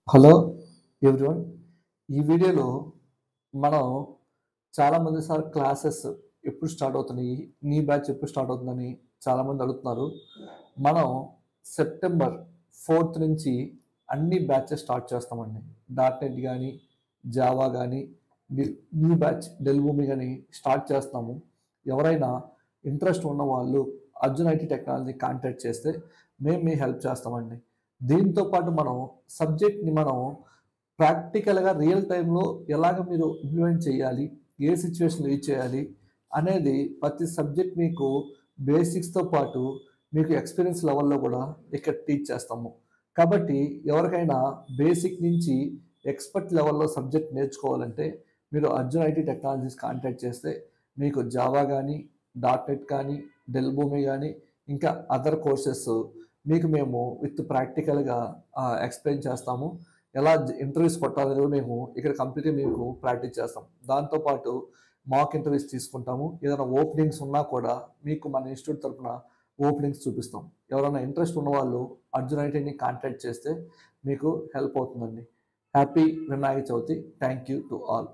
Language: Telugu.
Hello everyone. ఈ వీడియోలో మనం చాలామంది సార్ క్లాసెస్ ఎప్పుడు స్టార్ట్ అవుతున్నాయి, నీ బ్యాచ్ ఎప్పుడు స్టార్ట్ అవుతుందని చాలామంది అడుగుతున్నారు. మనం సెప్టెంబర్ 4th నుంచి అన్ని బ్యాచెస్ స్టార్ట్ చేస్తామండి. డాట్ నెట్ కానీ, జావా కానీ, న్యూ బ్యాచ్ డెల్ భూమి కానీ స్టార్ట్ చేస్తాము. ఎవరైనా ఇంట్రెస్ట్ ఉన్న వాళ్ళు అర్జున్ ఐటీ టెక్నాలజీ కాంటాక్ట్ చేస్తే మేము మీ హెల్ప్ చేస్తామండి. దీంతో పాటు మనం సబ్జెక్ట్ని మనం ప్రాక్టికల్గా రియల్ టైంలో ఎలాగ మీరు ఇంప్లిమెంట్ చేయాలి, ఏ సిచ్యువేషన్ యూజ్ చేయాలి అనేది ప్రతి సబ్జెక్ట్ మీకు బేసిక్స్తో పాటు మీకు ఎక్స్పీరియన్స్ లెవెల్లో కూడా ఇక్కడ టీచ్ చేస్తాము. కాబట్టి ఎవరికైనా బేసిక్ నుంచి ఎక్స్పర్ట్ లెవెల్లో సబ్జెక్ట్ నేర్చుకోవాలంటే మీరు అర్జున్ ఐటీ టెక్నాలజీస్ కాంటాక్ట్ చేస్తే మీకు జావా కానీ, డాట్ నెట్ కానీ, డెల్ భూమి కానీ, ఇంకా అదర్ కోర్సెస్ మీకు మేము విత్ ప్రాక్టికల్గా ఎక్స్ప్లెయిన్ చేస్తాము. ఎలా ఇంటర్వ్యూస్ కొట్టాలని కూడా మేము ఇక్కడ కంప్లీట్గా మీకు ప్రాక్టీస్ చేస్తాం. దాంతోపాటు మాక్ ఇంటర్వ్యూస్ తీసుకుంటాము. ఏదైనా ఓపెనింగ్స్ ఉన్నా కూడా మీకు మన ఇన్స్టిట్యూట్ తరఫున ఓపెనింగ్స్ చూపిస్తాం. ఎవరైనా ఇంట్రెస్ట్ ఉన్నవాళ్ళు అర్జున్ ఐటీని కాంటాక్ట్ చేస్తే మీకు హెల్ప్ అవుతుందండి. Happy Vinayaka Chavithi. Thank you to all.